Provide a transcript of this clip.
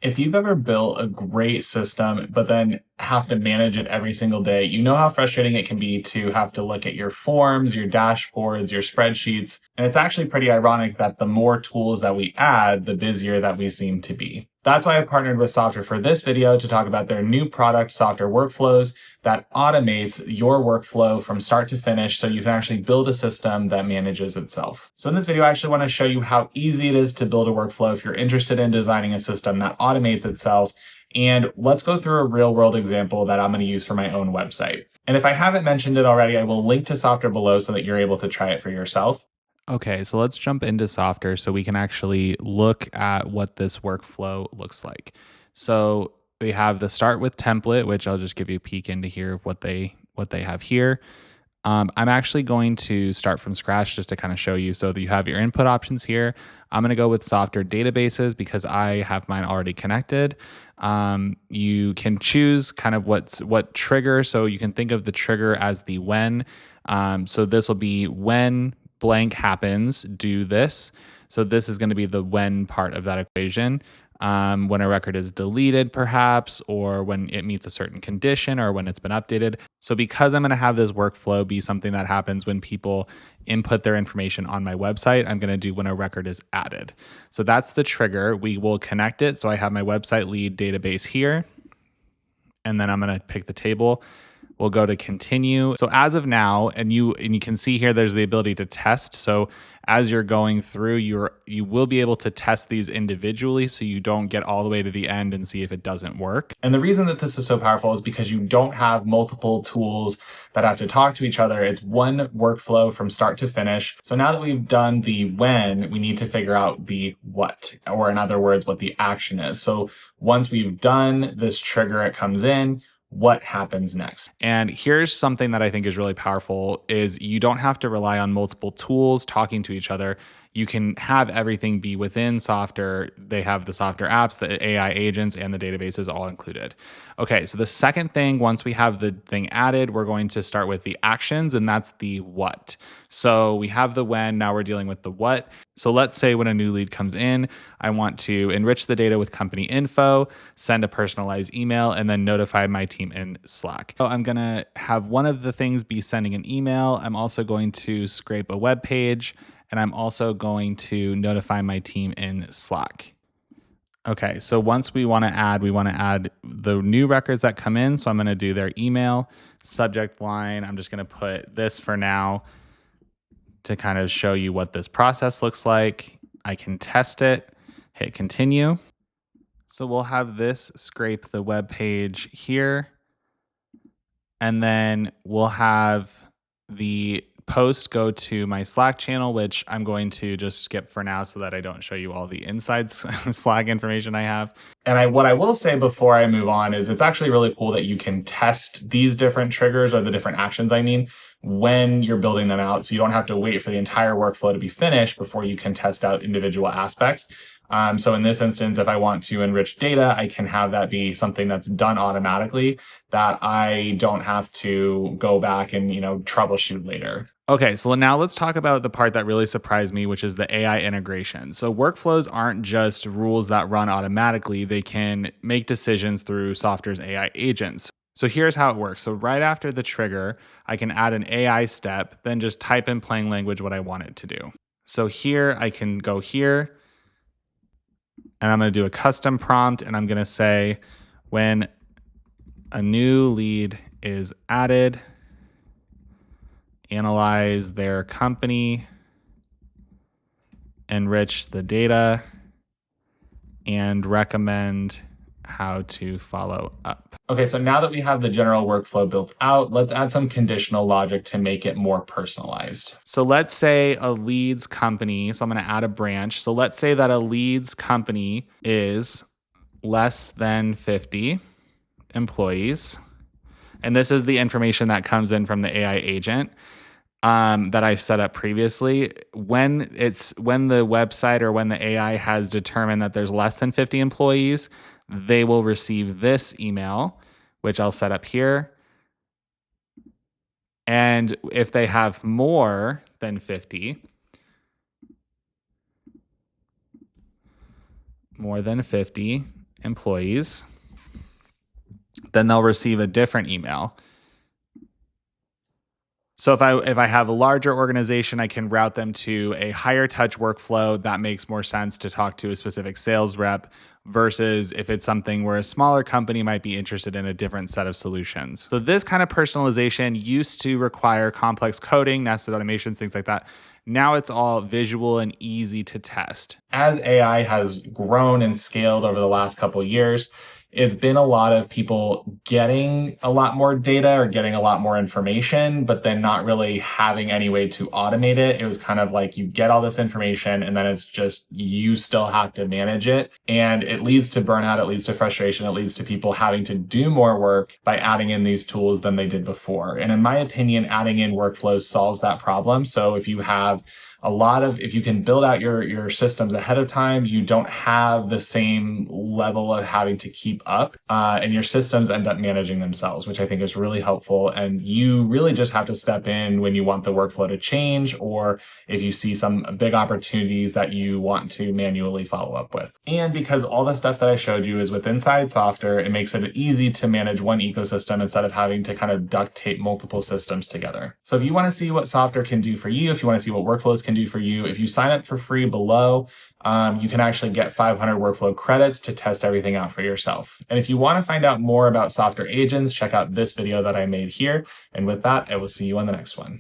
If you've ever built a great system, but then have to manage it every single day, you know how frustrating it can be to have to look at your forms, your dashboards, your spreadsheets. And it's actually pretty ironic that the more tools that we add, the busier that we seem to be. That's why I partnered with Softr for this video to talk about their new product, Softr Workflows, that automates your workflow from start to finish so you can actually build a system that manages itself. So in this video, I actually want to show you how easy it is to build a workflow if you're interested in designing a system that automates itself. And let's go through a real world example that I'm going to use for my own website. And if I haven't mentioned it already, I will link to Softr below so that you're able to try it for yourself. Okay, so let's jump into Softr so we can actually look at what this workflow looks like. So they have the start with template, which I'll just give you a peek into here of what they have here. I'm actually going to start from scratch just to kind of show you so that you have your input options here. I'm going to go with Softr databases because I have mine already connected. You can choose kind of what trigger. So you can think of the trigger as the when. So this will be when blank happens, do this. So this is going to be the when part of that equation. When a record is deleted perhaps, or when it meets a certain condition, or when it's been updated. So because I'm going to have this workflow be something that happens when people input their information on my website, I'm going to do when a record is added. So that's the trigger. We will connect it. So I have my website lead database here, and then I'm going to pick the table. We'll go to continue. So as of now, and you can see here, there's the ability to test. So as you're going through, you will be able to test these individually so you don't get all the way to the end and see if it doesn't work. And the reason that this is so powerful is because you don't have multiple tools that have to talk to each other. It's one workflow from start to finish. So now that we've done the when, we need to figure out the what, or in other words, what the action is. So once we've done this trigger, it comes in. What happens next? And here's something that I think is really powerful is you don't have to rely on multiple tools talking to each other. You can have everything be within Softr. They have the Softr apps, the AI agents, and the databases all included. Okay, so the second thing, once we have the thing added, we're going to start with the actions, and that's the what. So we have the when, now we're dealing with the what. So let's say when a new lead comes in, I want to enrich the data with company info, send a personalized email, and then notify my team in Slack. So I'm gonna have one of the things be sending an email. I'm also going to scrape a web page, and I'm also going to notify my team in Slack. Okay, so once we want to add the new records that come in. So I'm going to do their email, subject line. I'm just going to put this for now to kind of show you what this process looks like. I can test it, hit continue. So we'll have this scrape the web page here. And then we'll have the post go to my Slack channel, which I'm going to just skip for now so that I don't show you all the inside Slack information I have. And what I will say before I move on is it's actually really cool that you can test these different triggers, or the different actions, I mean, when you're building them out. So you don't have to wait for the entire workflow to be finished before you can test out individual aspects. So in this instance, if I want to enrich data, I can have that be something that's done automatically that I don't have to go back and, troubleshoot later. Okay, so now let's talk about the part that really surprised me, which is the AI integration. So workflows aren't just rules that run automatically. They can make decisions through Softr's AI agents. So here's how it works. So right after the trigger, I can add an AI step, then just type in plain language what I want it to do. So here I can go here, and I'm going to do a custom prompt, and I'm going to say when a new lead is added, analyze their company, enrich the data, and recommend how to follow up. Okay, so now that we have the general workflow built out, let's add some conditional logic to make it more personalized. So let's say a leads company, so I'm going to add a branch. So let's say that a leads company is less than 50 employees. And this is the information that comes in from the AI agent that I've set up previously. When the website or when the AI has determined that there's less than 50 employees, they will receive this email, which I'll set up here. And if they have more than 50, employees, then they'll receive a different email. So if I have a larger organization, I can route them to a higher touch workflow that makes more sense to talk to a specific sales rep versus if it's something where a smaller company might be interested in a different set of solutions. So this kind of personalization used to require complex coding, nested automations, things like that. Now it's all visual and easy to test. As AI has grown and scaled over the last couple of years, it's been a lot of people getting a lot more data or getting a lot more information, but then not really having any way to automate it. It was kind of like you get all this information and then it's just you still have to manage it. And it leads to burnout, it leads to frustration, it leads to people having to do more work by adding in these tools than they did before. And in my opinion, adding in workflows solves that problem. So if you have if you can build out your systems ahead of time, you don't have the same level of having to keep up, and your systems end up managing themselves, which I think is really helpful. And you really just have to step in when you want the workflow to change, or if you see some big opportunities that you want to manually follow up with. And because all the stuff that I showed you is with inside Softr, it makes it easy to manage one ecosystem instead of having to kind of duct tape multiple systems together. So if you want to see what Softr can do for you, if you want to see what workflows can do for you, if you sign up for free below, you can actually get 500 workflow credits to test everything out for yourself. And if you want to find out more about Softr agents, check out this video that I made here. And with that, I will see you on the next one.